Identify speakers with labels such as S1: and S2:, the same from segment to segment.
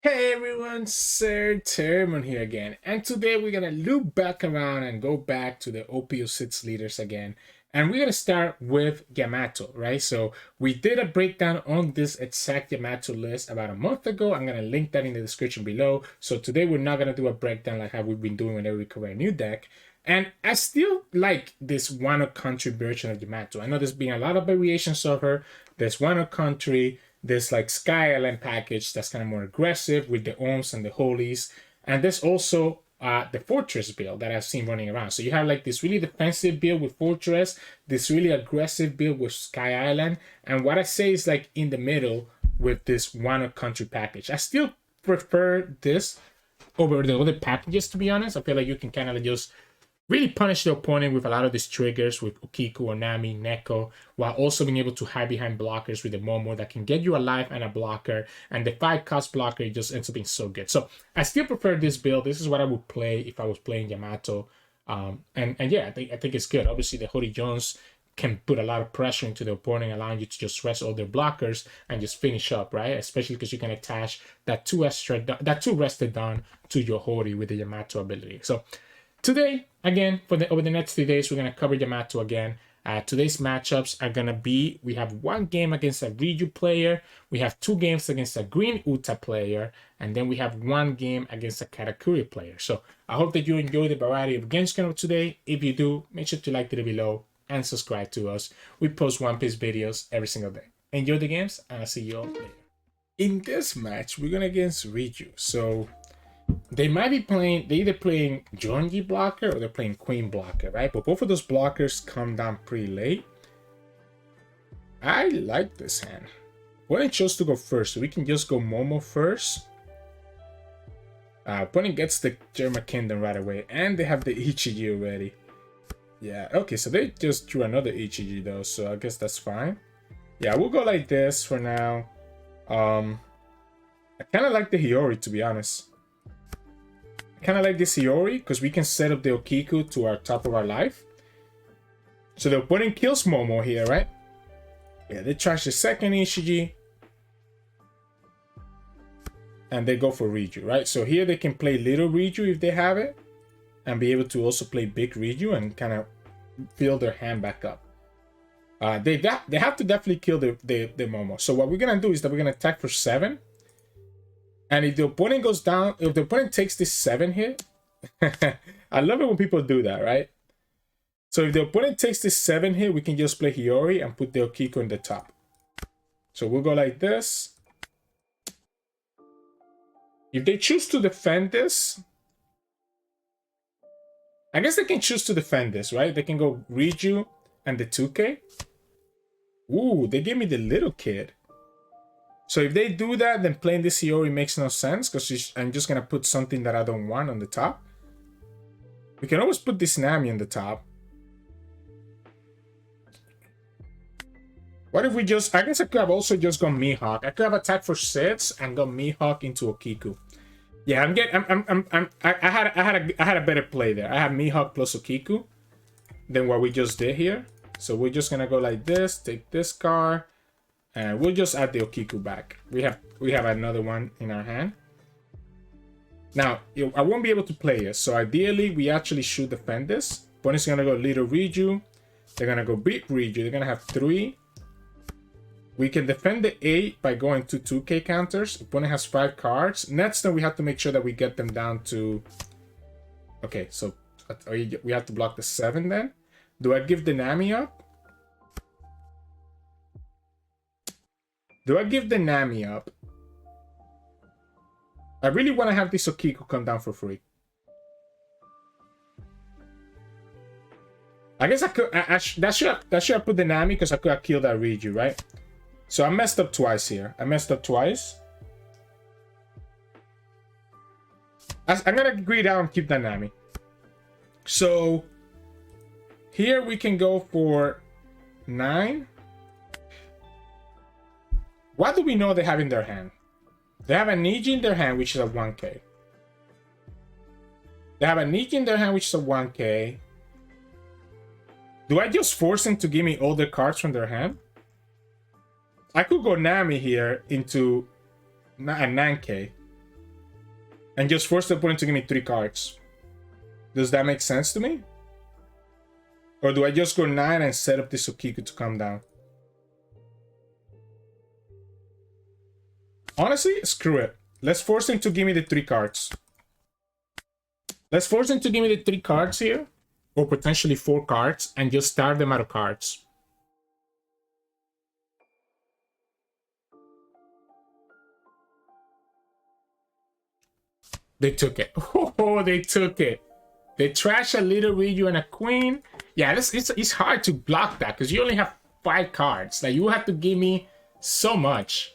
S1: Hey everyone, Sirturmund here again, and today we're gonna loop back around and go back to the OP06 leaders again, and we're gonna start with Yamato, right? So we did a breakdown on this exact Yamato list about a month ago. I'm gonna link that in the description below. So today we're not gonna do a breakdown like how we've been doing whenever we cover a new deck. And I still like this Wano Country version of Yamato. I know there's been a lot of variations of her. There's Wano Country, there's like Sky Island package that's kind of more aggressive with the Ohms and the Holies. And there's also the Fortress build that I've seen running around. So you have like this really defensive build with Fortress, this really aggressive build with Sky Island. And what I say is like in the middle with this Wano Country package. I still prefer this over the other packages, to be honest. I feel like you can kind of just really punish the opponent with a lot of these triggers with Okiku, Onami, Neko, while also being able to hide behind blockers with the Momo that can get you a life and a blocker. And the 5-cost blocker just ends up being so good. So I still prefer this build. This is what I would play if I was playing Yamato. And yeah, I think it's good. Obviously, the Hody Jones can put a lot of pressure into the opponent, allowing you to just rest all their blockers and just finish up, right? Especially because you can attach that 2 rested Dawn to your Hody with the Yamato ability. So today, again, over the next 3 days, we're going to cover Yamato again. Today's matchups are going to be, we have 1 game against a Reiju player, we have 2 games against a Green Uta player, and then we have 1 game against a Katakuri player. So I hope that you enjoy the variety of games coming up today. If you do, make sure to like the video below and subscribe to us. We post One Piece videos every single day. Enjoy the games, and I'll see you all later. In this match, we're going against Reiju. So they might be playing, they're either playing Jonji blocker or they're playing Queen blocker, right? But both of those blockers come down pretty late. I like this hand. Opponent chose to go first, so we can just go Momo first. Opponent gets the German Kingdom right away, and they have the Ichiji already. Yeah, okay, so they just drew another Ichiji though, so I guess that's fine. Yeah, we'll go like this for now. I kind of like the Hyyori, to be honest. Kind of like this Hyyori because we can set up the Okiku to our top of our life. So the opponent kills Momo here, right? Yeah, they trash the second Ichiji. And they go for Reiju, right? So here they can play little Reiju if they have it. And be able to also play big Reiju and kind of fill their hand back up. They have to definitely kill the Momo. So what we're going to do is that we're going to attack for 7. And if the opponent goes down, if the opponent takes this 7 hit, I love it when people do that, right? So if the opponent takes this 7 hit, we can just play Hyyori and put the Okiku in the top. So we'll go like this. If they choose to defend this, I guess they can choose to defend this, right? They can go Reiju and the 2K. Ooh, they gave me the little kid. So if they do that, then playing this Hyyori makes no sense because I'm just going to put something that I don't want on the top. We can always put this Nami on the top. What if we just... I guess I could have also just gone Mihawk. I could have attacked for 6 and gone Mihawk into Okiku. Yeah, I had a better play there. I have Mihawk plus Okiku than what we just did here. So we're just going to go like this, take this card. And we'll just add the Okiku back. We have another one in our hand. Now, I won't be able to play it. So ideally, we actually should defend this. Opponent's going to go little Reiju. They're going to go big Reiju. They're going to have 3. We can defend the 8 by going to 2K counters. Opponent has 5 cards. Next, then we have to make sure that we get them down to... Okay, so we have to block the 7 then. Do I give the Nami up? Do I give the Nami up? I really want to have this Okiku come down for free. I guess I could... that should have put the Nami because I could have killed that Reiju, right? So I messed up twice here. I'm going to agree down and keep that Nami. So here we can go for 9. What do we know they have in their hand? They have a Niji in their hand, which is a 1K. They have a Niji in their hand, which is a 1K. Do I just force them to give me all the cards from their hand? I could go Nami here into a 9K. and just force the opponent to give me 3 cards. Does that make sense to me? Or do I just go 9 and set up this Okiku to come down? Honestly, screw it. Let's force him to give me the 3 cards. Let's force him to give me the 3 cards here. Or potentially 4 cards. And just start them out of cards. They took it. Oh, they took it. They trashed a little Reiju and a queen. Yeah, it's hard to block that because you only have 5 cards. Like, you have to give me so much.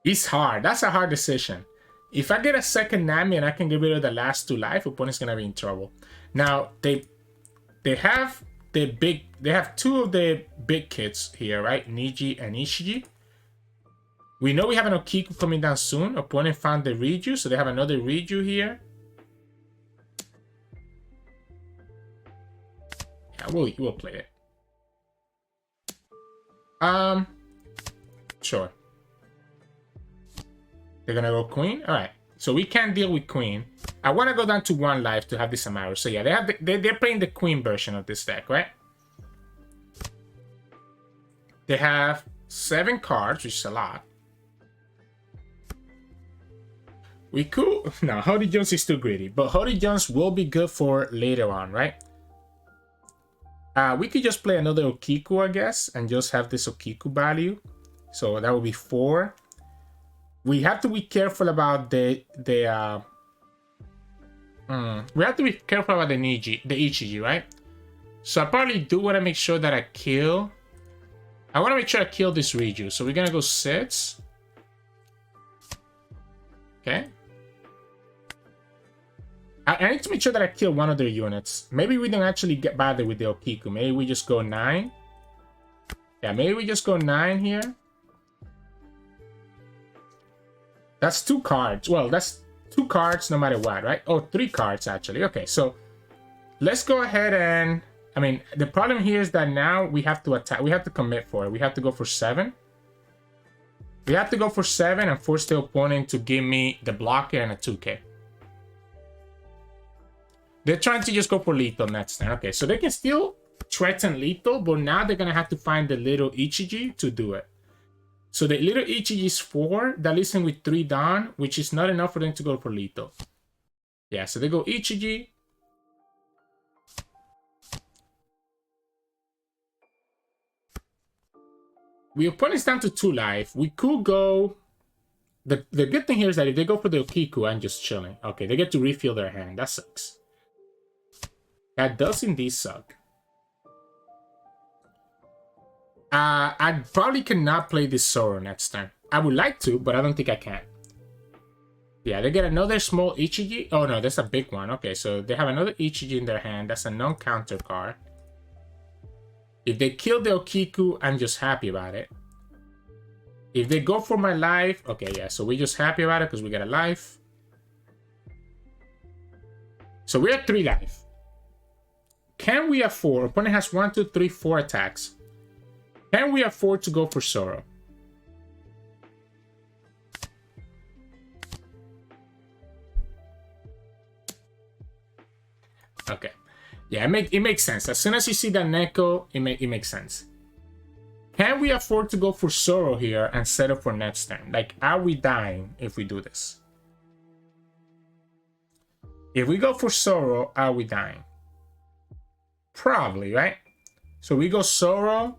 S1: It's hard. That's a hard decision. If I get a second Nami and I can get rid of the last 2 life, opponent's gonna be in trouble. Now they have 2 of the big kids here, right? Niji and Ishiji. We know we have an Okiku coming down soon. Opponent found the Reiju, so they have another Reiju here. Yeah, we'll play it. Sure. They're gonna go queen. All right. So we can't deal with queen. I want to go down to 1 life to have this Amaru. So yeah, they're playing the queen version of this deck, right? They have 7 cards, which is a lot. We could... No, Hody Jones is too greedy. But Hody Jones will be good for later on, right? We could just play another Okiku, I guess. And just have this Okiku value. So that would be 4. We have to be careful about we have to be careful about the Ichiji, right? So I probably do want to make sure that I kill... I want to make sure I kill this Reiju. So we're going to go 6. Okay. I need to make sure that I kill one of their units. Maybe we don't actually get bothered with the Okiku. Maybe we just go 9. Yeah, maybe we just go 9 here. That's 2 cards. Well, that's 2 cards no matter what, right? Oh, 3 cards actually. Okay, so let's go ahead and... I mean, the problem here is that now we have to attack. We have to commit for it. We have to go for 7. We have to go for 7 and force the opponent to give me the blocker and a 2K. They're trying to just go for lethal next turn. Okay, so they can still threaten lethal, but now they're going to have to find the little Ichiji to do it. So the little Ichiji is 4. That leaves them with 3 down, which is not enough for them to go for lethal. Yeah, so they go Ichiji. We opponent's down to 2 life. We could go... The good thing here is that if they go for the Okiku, I'm just chilling. Okay, they get to refill their hand. That sucks. That does indeed suck. I probably cannot play this Zoro next turn. I would like to, but I don't think I can. Yeah, they get another small Ichiji. Oh no, that's a big one. Okay, so they have another Ichiji in their hand. That's a non-counter card. If they kill the Okiku, I'm just happy about it. If they go for my life... Okay, yeah, so we're just happy about it because we got a life. So we're at 3 life. Can we afford... Opponent has 1, 2, 3, 4 attacks. Can we afford to go for Zoro? Okay. Yeah, it makes sense. As soon as you see that Neko, it makes sense. Can we afford to go for Zoro here and set up for next turn? Like, are we dying if we do this? If we go for Zoro, are we dying? Probably, right? So we go Zoro.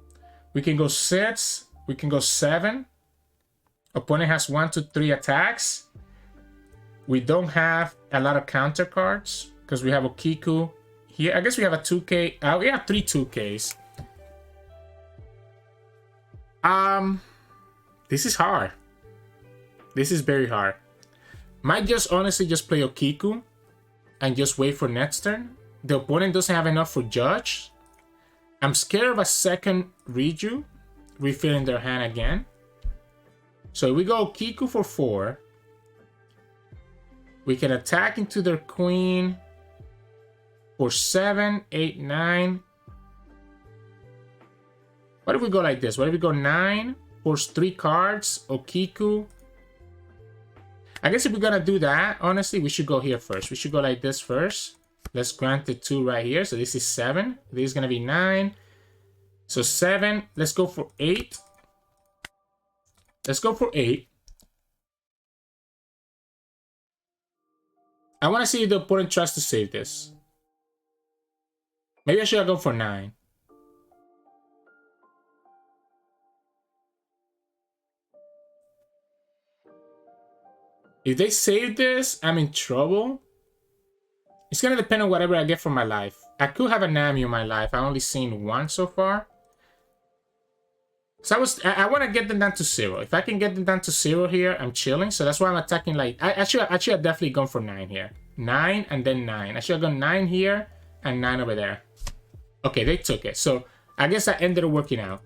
S1: We can go 6. We can go 7. Opponent has 1, 2, 3 attacks. We don't have a lot of counter cards because we have Okiku here. I guess we have a 2K. We have 3 2Ks. This is hard. This is very hard. Might just honestly just play Okiku and just wait for next turn. The opponent doesn't have enough for Judge. I'm scared of a second Reiju refilling their hand again. So we go Okiku for 4. We can attack into their queen for 7, 8, 9. What if we go like this? What if we go 9? Force 3 cards. Okiku. I guess if we're gonna do that, honestly, we should go here first. We should go like this first. Let's grant the 2 right here. So this is 7. This is gonna be 9. So 7. Let's go for 8. Let's go for 8. I want to see if the opponent tries to save this. Maybe I should go for 9. If they save this, I'm in trouble. It's gonna depend on whatever I get from my life. I could have a Nami in my life. I've only seen 1 so far. So I want to get them down to 0. If I can get them down to 0 here, I'm chilling. So that's why I'm attacking like... I should have definitely gone for 9 here. 9 and then 9. I should have gone 9 here and 9 over there. Okay, they took it. So I guess that ended up working out.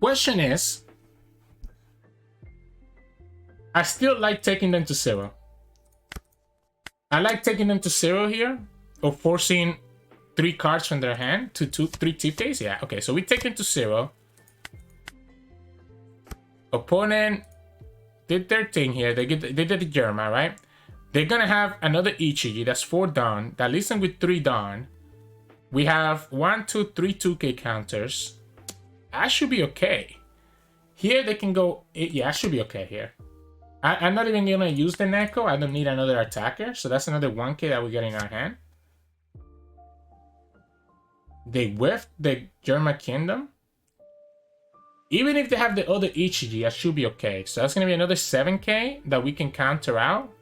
S1: Question is... I still like taking them to 0. I like taking them to 0 here. Or forcing 3 cards from their hand to 3 TPs. Yeah, okay, so we take them to 0. Opponent did their thing here. They did the Germa, right? They're gonna have another Ichiji. That's 4 Dawn. That leaves them with 3 Dawn. We have 1, 2, 3 2K counters. I should be okay. Here they can go... Yeah, I should be okay here. I'm not even gonna use the Neko. I don't need another attacker. So that's another 1K that we get in our hand. They whiffed the Germa Kingdom. Even if they have the other Ichiji, I should be okay. So that's gonna be another 7K that we can counter out.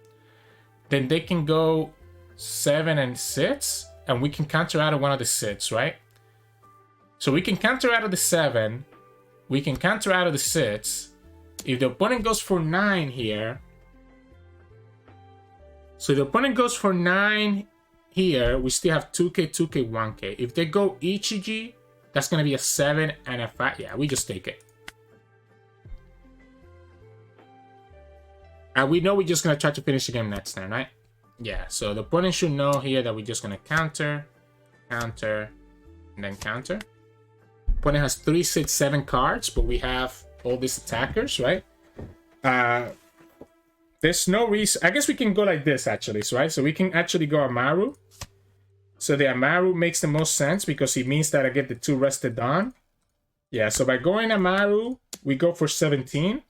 S1: Then they can go 7 and 6. And we can counter out of one of the 6, right? So we can counter out of the 7. We can counter out of the 6. If the opponent goes for 9 here. So if the opponent goes for 9 here, we still have 2K, 2K, 1K. If they go Ichiji, that's going to be a 7 and a 5. Yeah, we just take it. And we know we're just going to try to finish the game next turn, right? Yeah, so the opponent should know here that we're just going to counter, counter, and then counter. Opponent has 3, 6, 7 cards, but we have all these attackers, right? There's no reason... I guess we can go like this, actually, right? So we can actually go Amaru. So the Amaru makes the most sense because it means that I get the 2 rested on. Yeah, so by going Amaru, we go for 17.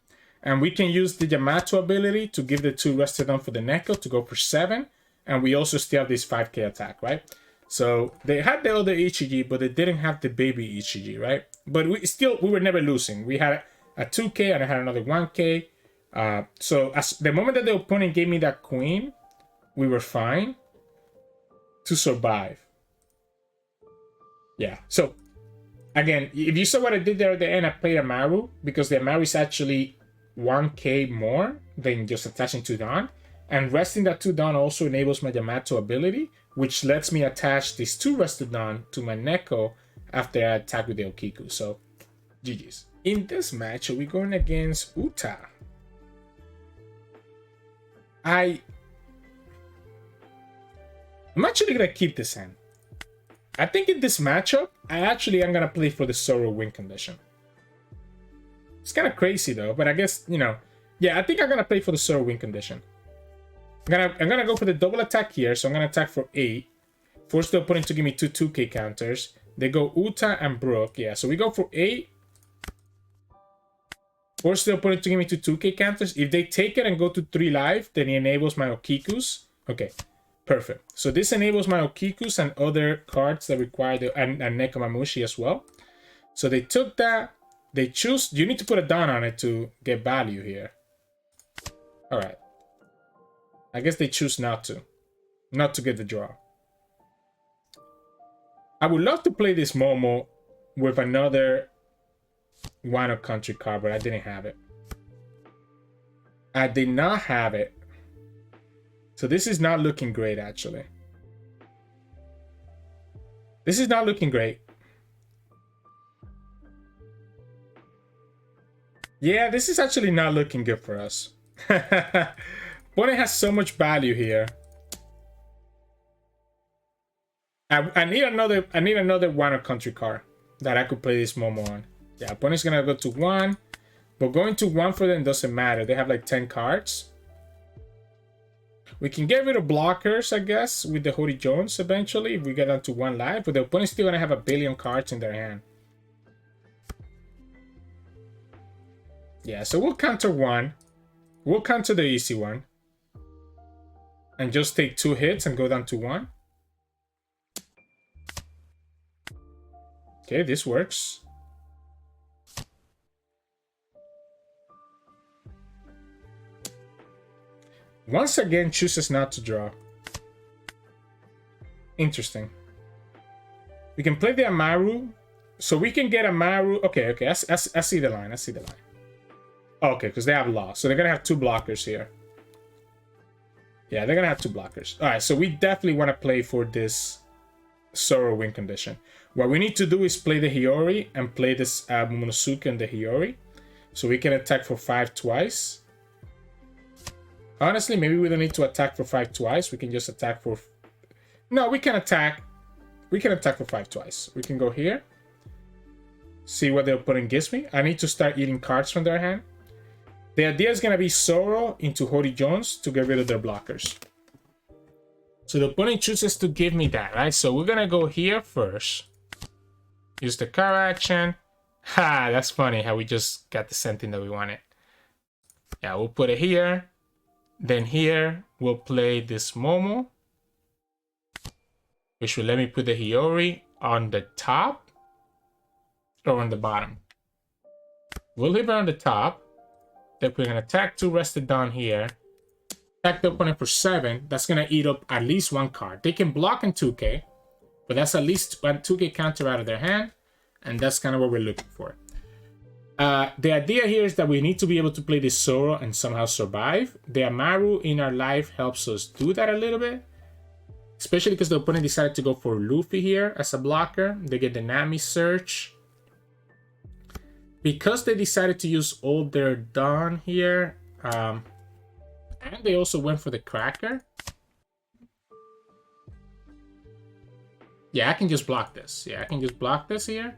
S1: And we can use the Yamato ability to give the 2 rested on for the Neko to go for 7. And we also still have this 5K attack, right? So they had the other Ichiji, but they didn't have the baby Ichiji, right? But we were never losing. We had a 2K and I had another 1K. So as the moment that the opponent gave me that queen, we were fine to survive. Yeah, so again, if you saw what I did there at the end, I played Amaru because the Amaru is actually 1K more than just attaching 2 Dawn. And resting that 2 Dawn also enables my Yamato ability, which lets me attach these 2 rested Dawn to my Neko after I attack with the Okiku. So, GG's. In this match, we're going against Uta. I'm actually going to keep this hand. I think in this matchup, I actually am going to play for the Zoro win condition. It's kind of crazy though, but I guess, you know, yeah, I think I'm going to play for the Zoro win condition. I'm gonna go for the double attack here, so I'm going to attack for 8. Force the opponent to give me 2 2K counters. They go Uta and Brook, yeah, so we go for 8. Force the opponent to give me 2 2K counters. If they take it and go to 3 life, then he enables my Okikus. Okay, perfect. So this enables my Okikus and other cards that require the and Nekomamushi as well. So they took that. They choose... You need to put a Dawn on it to get value here. Alright. I guess they choose not to. Not to get the draw. I would love to play this Momo with another Wano Country card, but I didn't have it. I did not have it. So this is not looking great, actually. This is not looking great. Yeah, this is actually not looking good for us. Opponent has so much value here. I need another Wano Country card that I could play this Momo on. Yeah, opponent's gonna go to 1. But going to 1 for them doesn't matter. They have like 10 cards. We can get rid of blockers, I guess, with the Hody Jones eventually if we get down to 1 life. But the opponent's still going to have a billion cards in their hand. Yeah, so we'll counter 1. We'll counter the easy one. And just take 2 hits and go down to 1. Okay, this works. Once again, chooses not to draw. Interesting. We can play the Amaru. So we can get Amaru. Okay, I see the line. I see the line. Okay, because they have lost. So they're going to have 2 blockers here. Yeah, they're going to have 2 blockers. All right, so we definitely want to play for this Zoro win condition. What we need to do is play the Hyyori and play this Momonosuke and the Hyyori. So we can attack for 5 twice. Honestly, maybe we don't need to attack for 5 twice. We can just attack for... No, we can attack. We can attack for 5 twice. We can go here. See what the opponent gives me. I need to start eating cards from their hand. The idea is going to be Zoro into Hody Jones to get rid of their blockers. So the opponent chooses to give me that, right? So we're going to go here first. Use the card action. Ha, that's funny how we just got the same thing that we wanted. Yeah, we'll put it here. Then here, we'll play this Momo. Which will let me put the Hyyori on the top. Or on the bottom. We'll leave it on the top. Then we're going to attack 2 rested down here. Attack the opponent for 7. That's going to eat up at least 1 card. They can block in 2k. But that's at least 1 2k counter out of their hand. And that's kind of what we're looking for. The idea here is that we need to be able to play this Zoro and somehow survive. The Amaru in our life helps us do that a little bit. Especially because the opponent decided to go for Luffy here as a blocker. They get the Nami search. Because they decided to use all their Dawn here. And they also went for the Cracker. Yeah, I can just block this. Yeah, I can just block this here.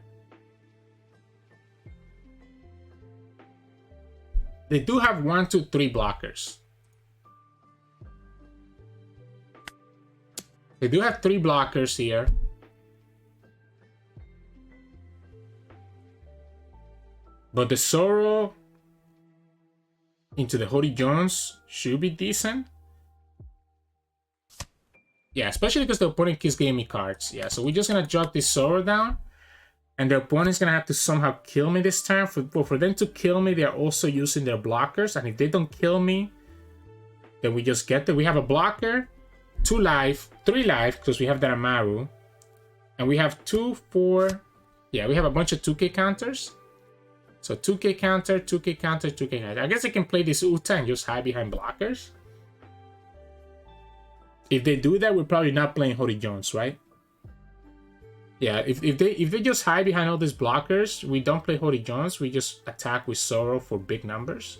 S1: They do have 1, 2, 3 blockers. They do have 3 blockers here. But the Zoro into the Hody Jones should be decent. Yeah, especially because the opponent keeps giving me cards. Yeah, so we're just going to drop this Zoro down. And the opponent's going to have to somehow kill me this turn. For them to kill me, they're also using their blockers. And if they don't kill me, then we just get there. We have a blocker, 2 life, 3 life, because we have that Amaru. And we have 2, 4... Yeah, we have a bunch of 2k counters. So 2k counter, 2k counter, 2k counter. I guess I can play this Uta and just hide behind blockers. If they do that, we're probably not playing Hody Jones, right? Yeah, if they just hide behind all these blockers, we don't play Hody Jones, we just attack with Zoro for big numbers.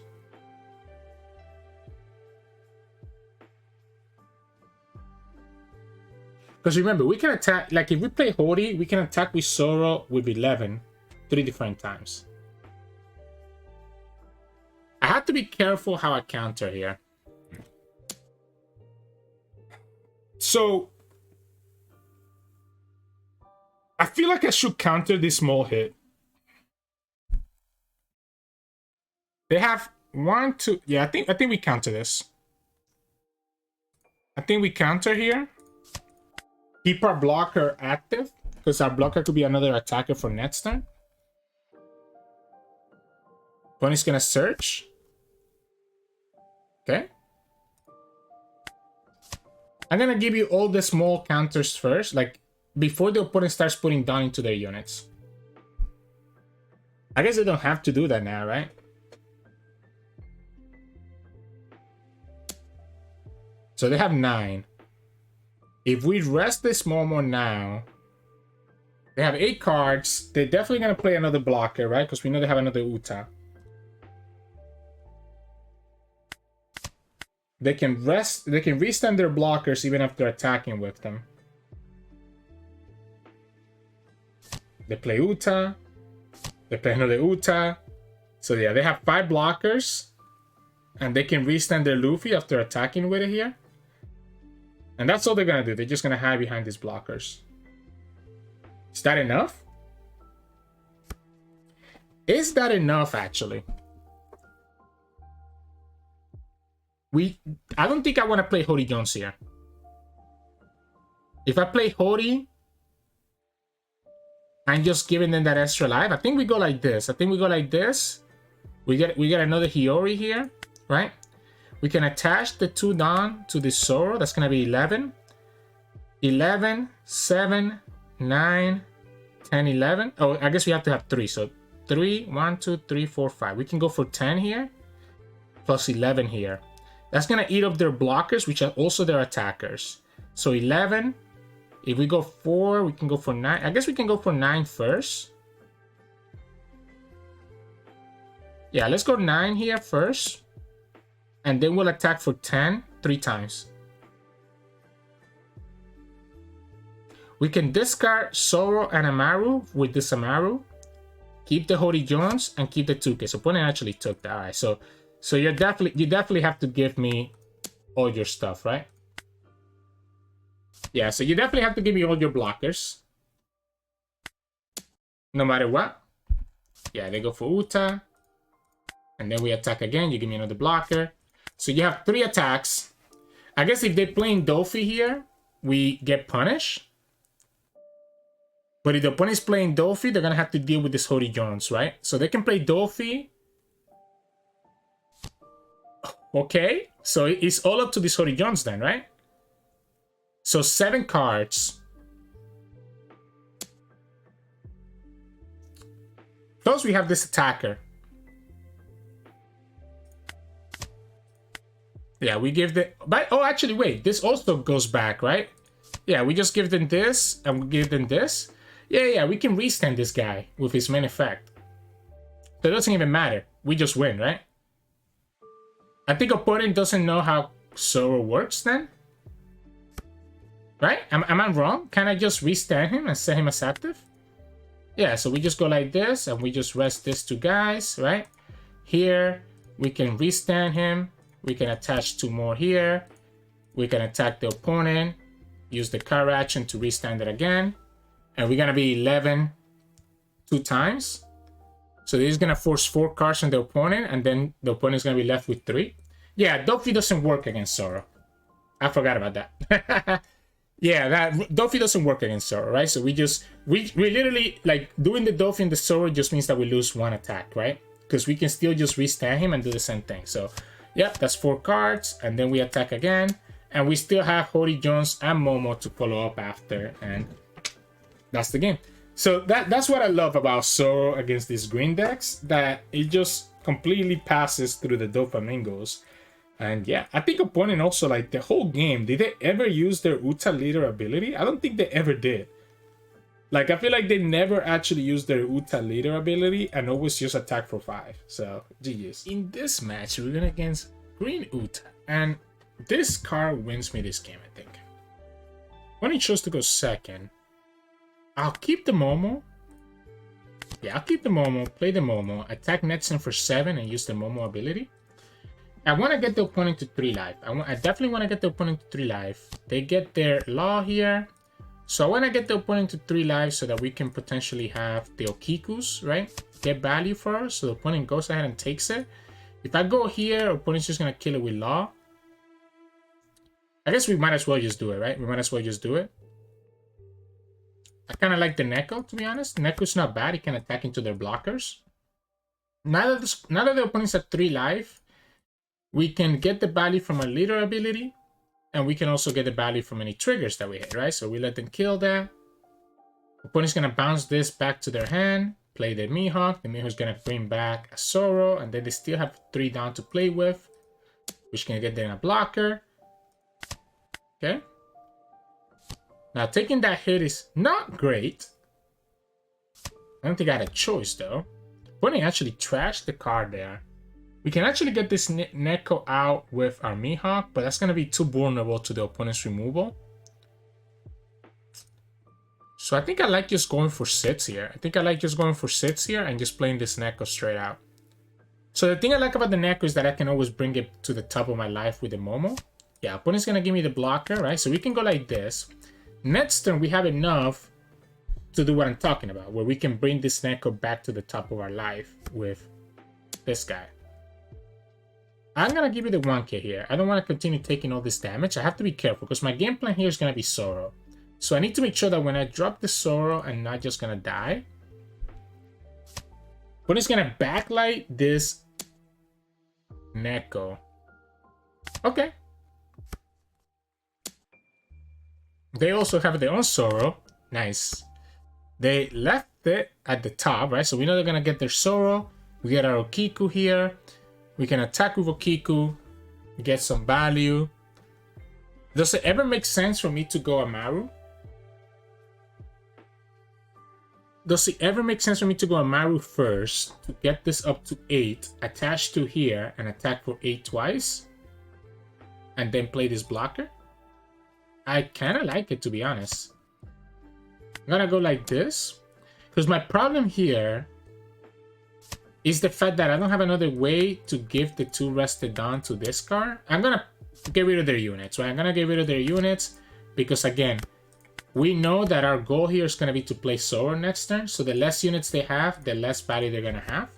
S1: Because remember, we can attack, like if we play Hody, we can attack with Zoro with 11, 3 different times. I have to be careful how I counter here. So I feel like I should counter this small hit. They have 1, 2. Yeah, I think we counter this. I think we counter here. Keep our blocker active, because our blocker could be another attacker for next turn. Opponent's gonna search. Okay. I'm gonna give you all the small counters first, like before the opponent starts putting down into their units. I guess they don't have to do that now, right? So they have 9. If we rest this Momo now, they have 8 cards. They're definitely gonna play another blocker, right? Because we know they have another Uta. They can rest, they can restand their blockers even after attacking with them. They play Uta. They play another Uta. So yeah, they have 5 blockers. And they can restand their Luffy after attacking with it here. And that's all they're gonna do. They're just gonna hide behind these blockers. Is that enough? Is that enough, actually? I don't think I want to play Hody Jones here. If I play Hody, I'm just giving them that extra life. I think we go like this. We get another Hyyori here, right? We can attach the 2 down to the Zoro. That's gonna be 11. 11, 7, 9, 10, 11. Oh, I guess we have to have 3. So 3, 1, 2, 3, 4, 5. We can go for 10 here, plus 11 here. That's gonna eat up their blockers, which are also their attackers. So 11. If we go 4, we can go for 9. I guess we can go for 9 first. Yeah, let's go 9 here first. And then we'll attack for 10 3 times. We can discard Zoro and Amaru with this Amaru. Keep the Hody Jones and keep the 2K. So opponent actually took that. Alright, so you definitely have to give me all your stuff, right? Yeah, so you definitely have to give me all your blockers. No matter what. Yeah, they go for Uta. And then we attack again. You give me another blocker. So you have 3 attacks. I guess if they're playing Dofi here, we get punished. But if the opponent is playing Dofi, they're going to have to deal with this Hody Jones, right? So they can play Dofi. Okay. So it's all up to this Hody Jones then, right? So 7 cards. Plus we have this attacker. Yeah, we give the... But, oh, actually, wait. This also goes back, right? Yeah, we just give them this, and we give them this. Yeah, we can restand this guy with his main effect. So it doesn't even matter. We just win, right? I think opponent doesn't know how Zoro works then. Right? Am I wrong? Can I just restand him and set him as active? Yeah, so we just go like this, and we just rest these 2 guys, right? Here, we can restand him. We can attach 2 more here. We can attack the opponent. Use the card action to restand it again. And we're going to be 11 2 times. So this is going to force 4 cards on the opponent. And then the opponent is going to be left with 3. Yeah, Dofi doesn't work against Zoro. I forgot about that. Yeah, Dofi doesn't work against Zoro, right? So we literally, like, doing the Dofi and the Zoro just means that we lose 1 attack, right? Because we can still just restand him and do the same thing. So... Yep, that's 4 cards, and then we attack again, and we still have Hody Jones and Momo to follow up after, and that's the game. So that's what I love about Zoro against these green decks, that it just completely passes through the Doflamingos. And yeah, I think opponent also, like, the whole game, did they ever use their Uta leader ability? I don't think they ever did. Like, I feel like they never actually used their Uta leader ability and always just attack for 5. So, GG's. In this match, we're going against Green Uta. And this card wins me this game, I think. When he chose to go second, I'll keep the Momo. Yeah, I'll keep the Momo, play the Momo, attack Netsun for 7 and use the Momo ability. I want to get the opponent to 3 life. I definitely want to get the opponent to 3 life. They get their Law here. So I want to get the opponent to 3 lives so that we can potentially have the Okikus, right? Get value for us. So the opponent goes ahead and takes it. If I go here, opponent's just going to kill it with Law. I guess we might as well just do it, right? We might as well just do it. I kind of like the Neko, to be honest. Neko's not bad. He can attack into their blockers. Now that the opponent's at 3 life, we can get the value from our leader ability. And we can also get the value from any triggers that we hit, right? So we let them kill that. Opponent's going to bounce this back to their hand. Play the Mihawk. The Mihawk's going to bring back a Zoro. And then they still have 3 down to play with. Which can get them a blocker. Okay. Now taking that hit is not great. I don't think I had a choice though. Opponent actually trashed the card there. We can actually get this Neko out with our Mihawk, but that's going to be too vulnerable to the opponent's removal. So I think I like just going for sits here. And just playing this Neko straight out. So the thing I like about the Neko is that I can always bring it to the top of my life with the Momo. Yeah, opponent's gonna give me the blocker, right? So we can go like this. Next turn, we have enough to do what I'm talking about, where we can bring this Neko back to the top of our life with this guy. I'm gonna give you the 1k here. I don't want to continue taking all this damage. I have to be careful because my game plan here is gonna be Zoro. So I need to make sure that when I drop the Zoro, I'm not just gonna die. But it's gonna backlight this Neko. Okay. They also have their own Zoro. Nice. They left it at the top, right? So we know they're gonna get their Zoro. We get our Okiku here. We can attack with Okiku, get some value. Does it ever make sense for me to go Amaru? Does it ever make sense for me to go Amaru first to get this up to 8, attach to here, and attack for 8 twice? And then play this blocker? I kind of like it, to be honest. I'm gonna go like this. Because my problem here is the fact that I don't have another way to give the 2 rested Dawn to this card. I'm gonna get rid of their units, right? I'm gonna get rid of their units because, again, we know that our goal here is gonna be to play Zoro next turn. So the less units they have, the less value they're gonna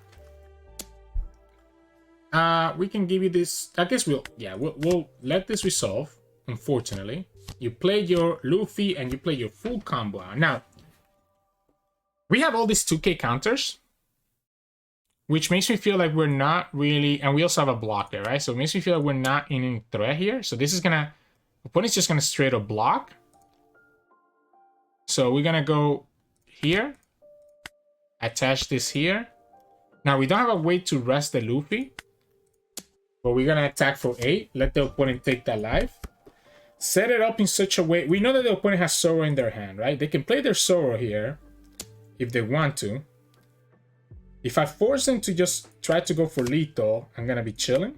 S1: have. We can give you this. I guess we'll let this resolve. Unfortunately, you play your Luffy and you play your full combo. Now we have all these 2k counters, which makes me feel like we're not really, and we also have a blocker, right? So it makes me feel like we're not in any threat here. So this is gonna, opponent's just gonna straight up block. So we're gonna go here, attach this here. Now we don't have a way to rest the Luffy, but we're gonna attack for 8, let the opponent take that life. Set it up in such a way, we know that the opponent has Zoro in their hand, right? They can play their Zoro here if they want to. If I force them to just try to go for lethal, I'm gonna be chilling.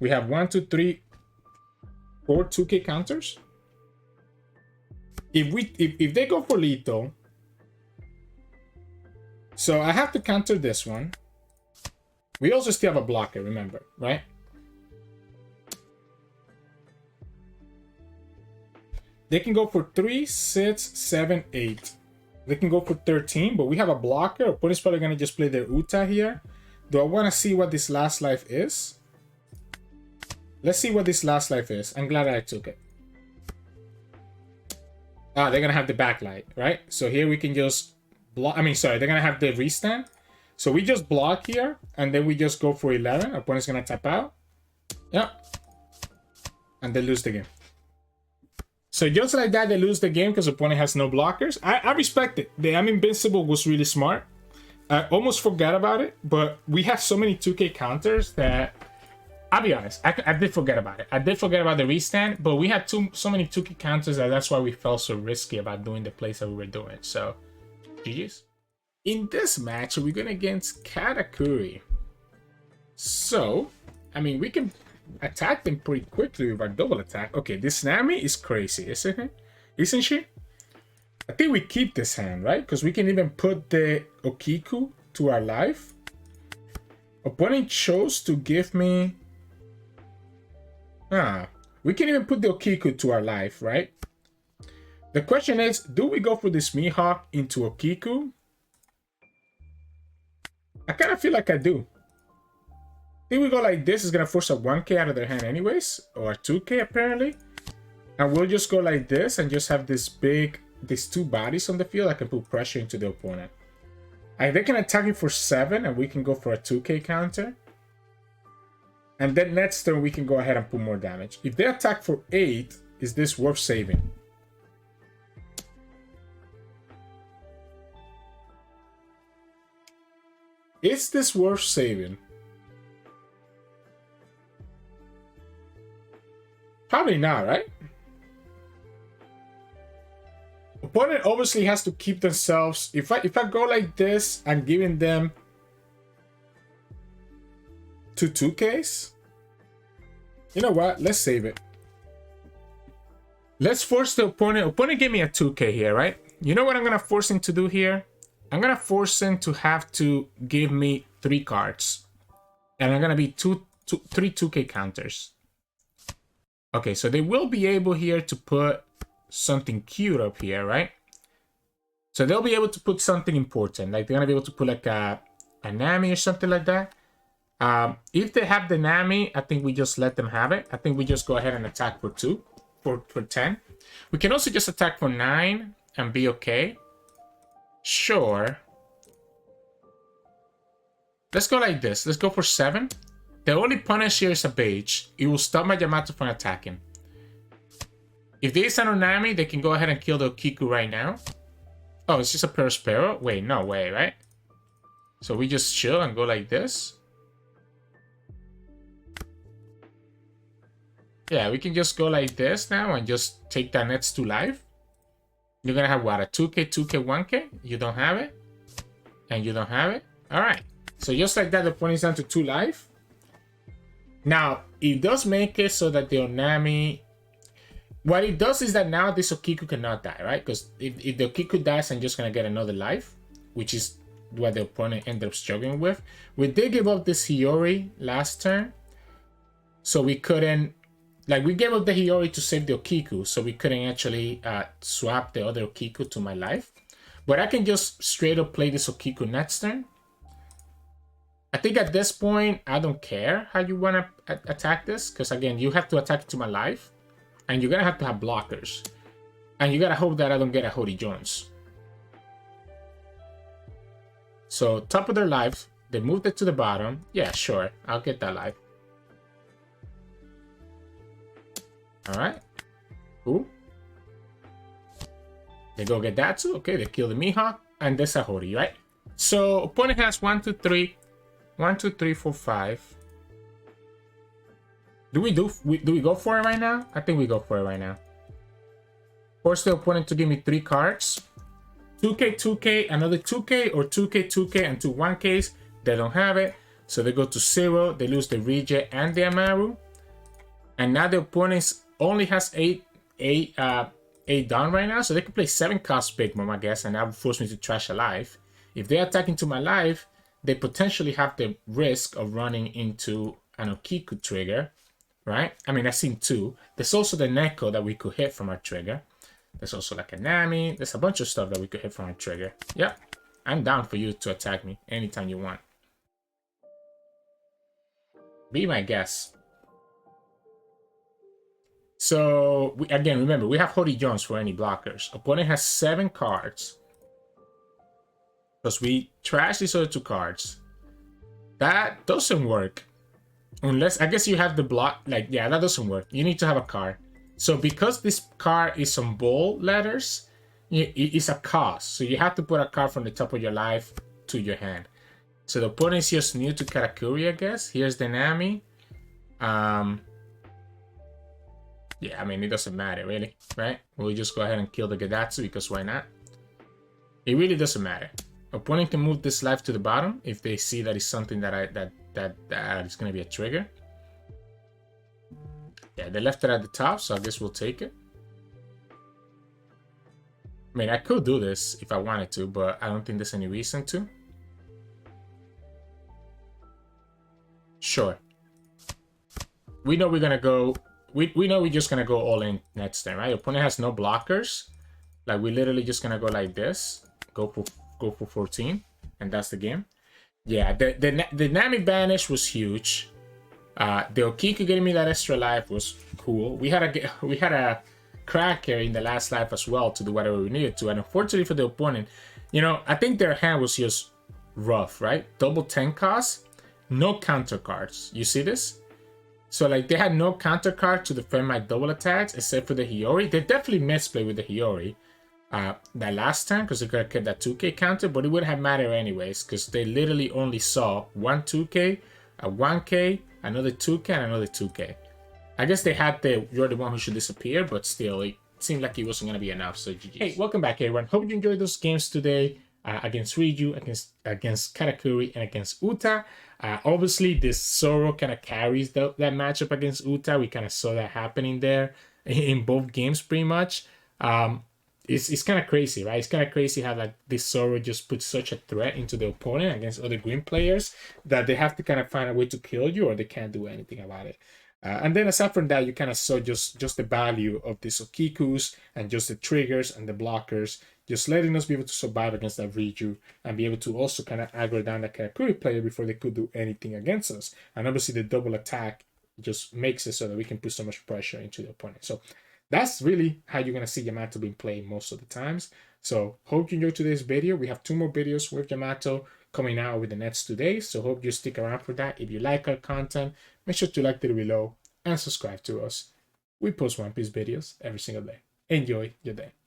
S1: We have 1, 2, 3, 4 2k counters. If they go for lethal, so I have to counter this one. We also still have a blocker, remember, right? They can go for 3, 6, 7, 8. They can go for 13, but we have a blocker. Opponent's probably going to just play their Uta here. Do I want to see what this last life is? Let's see what this last life is. I'm glad I took it. Ah, they're going to have the backlight, right? So here we can just block. I mean, sorry, they're going to have the restand. So we just block here, and then we just go for 11. Opponent's going to tap out. Yeah. And they lose the game. So just like that, they lose the game because opponent has no blockers. I respect it. The I'm Invincible was really smart. I almost forgot about it, but we have so many 2k counters that, I'll be honest, I did forget about it. I did forget about the restand, but we had so many 2k counters that's why we felt so risky about doing the plays that we were doing. So, GG's. In this match, we're going against Katakuri. So, I mean, we can attack them pretty quickly with our double attack. Okay, this Nami is crazy, isn't it? Isn't she? I think we keep this hand, right? Because we can even put the Okiku to our life. Opponent chose to give me... we can even put the Okiku to our life, right? The question is, do we go for this Mihawk into Okiku? I kind of feel like I do. I think we go like this. It's going to force a 1k out of their hand anyways. Or a 2k apparently. And we'll just go like this and just have these 2 bodies on the field. I can put pressure into the opponent. And they can attack it for 7 and we can go for a 2k counter. And then next turn we can go ahead and put more damage. If they attack for 8, is this worth saving? Is this worth saving? Probably not, right? Opponent obviously has to keep themselves. If I go like this, I'm giving them 2Ks. You know what? Let's save it. Let's force the opponent. Opponent gave me a 2K here, right? You know what I'm gonna force him to do here? I'm gonna force him to have to give me 3 cards. And I'm gonna be three 2K counters. Okay, so they will be able here to put something cute up here, right? So they'll be able to put something important. Like they're gonna be able to put like a Nami or something like that. If they have the Nami, I think we just let them have it. I think we just go ahead and attack for 2, for 10. We can also just attack for 9 and be okay. Sure. Let's go like this. Let's go for 7. The only punish here is a beige. It will stop my Yamato from attacking. If there is an Onami, they can go ahead and kill the Kiku right now. Oh, it's just a Perospero? Wait, no way, right? So we just chill and go like this. Yeah, we can just go like this now and just take that next to life. You're gonna have what? A 2K, 2K, 1K? You don't have it? And you don't have it? Alright. So just like that, the point is down to 2 life. Now, it does make it so that the Onami... What it does is that now this Okiku cannot die, right? Because if the Okiku dies, I'm just gonna get another life. Which is what the opponent ended up struggling with. We did give up this Hyyori last turn. So we couldn't... Like, we gave up the Hyyori to save the Okiku, so we couldn't actually swap the other Okiku to my life. But I can just straight up play this Okiku next turn. I think at this point, I don't care how you want to attack this. Because, again, you have to attack it to my life. And you're going to have blockers. And you got to hope that I don't get a Hody Jones. So, top of their life. They moved it to the bottom. Yeah, sure. I'll get that life. Alright. Cool. They go get that too. Okay, they kill the Mihawk. And there's a Hody, right? So, opponent has 1, 2, 3. 1, 2, 3, 4, 5. Do we go for it right now? I think we go for it right now. Force the opponent to give me 3 cards. 2K, 2K, another 2K, or 2K, 2K, and 2 1Ks. They don't have it. So they go to 0. They lose the Reiju and the Amaru. And now the opponent only has 8 down right now. So they can play 7 cost Big Mom, I guess. And that would force me to trash a life. If they attack into my life, they potentially have the risk of running into an Okiku trigger. Right? I mean, I've seen 2. There's also the Neko that we could hit from our trigger. There's also like a Nami. There's a bunch of stuff that we could hit from our trigger. Yep. I'm down for you to attack me anytime you want. Be my guest. So, again, remember, we have Hody Jones for any blockers. Opponent has 7 cards. Because we trash these other 2 cards. That doesn't work. Unless, I guess you have the block, like, yeah, that doesn't work. You need to have a card. So because this card is on bold letters, it's a cost. So you have to put a card from the top of your life to your hand. So the opponent is just new to Katakuri, I guess. Here's the Nami. Yeah, I mean, it doesn't matter, really, right? We'll just go ahead and kill the Gedatsu, because why not? It really doesn't matter. Opponent can move this life to the bottom if they see that it's something that is going to be a trigger. Yeah, they left it at the top, so I guess we'll take it. I mean, I could do this if I wanted to, but I don't think there's any reason to. Sure. We know we're going to go... We know we're just going to go all in next turn, right? Opponent has no blockers. Like, we're literally just going to go like this. Go for 14. And that's the game. Yeah, the Nami banish was huge. The Okiku getting me that extra life was cool. We had a cracker in the last life as well to do whatever we needed to. And unfortunately for the opponent, you know, I think their hand was just rough, right? Double 10 cost, no counter cards. You see this? So like they had no counter card to defend my double attacks except for the Hyyori. They definitely misplayed with the Hyyori that last time because they could have kept that 2K counter, but it wouldn't have mattered anyways because they literally only saw one 2K, a 1K, another 2K, and another 2K. I guess they had the "you're the one who should disappear," but still, it seemed like it wasn't gonna be enough. So GG. Hey, welcome back, everyone. Hope you enjoyed those games today against Reiju, against Katakuri, and against Uta. Obviously, this Zoro kind of carries that matchup against Uta. We kind of saw that happening there in both games, pretty much. it's kind of crazy, right? It's kind of crazy how like this Zoro just puts such a threat into the opponent against other green players that they have to kind of find a way to kill you or they can't do anything about it. And then aside from that, you kind of saw just the value of the Sokikus and just the triggers and the blockers, just letting us be able to survive against that Reiju and be able to also kind of aggro down the Katakuri player before they could do anything against us. And obviously the double attack just makes it so that we can put so much pressure into the opponent. So that's really how you're going to see Yamato being played most of the times. So hope you enjoyed today's video. We have 2 more videos with Yamato coming out over the next 2 days. So hope you stick around for that. If you like our content, make sure to like the video below and subscribe to us. We post One Piece videos every single day. Enjoy your day.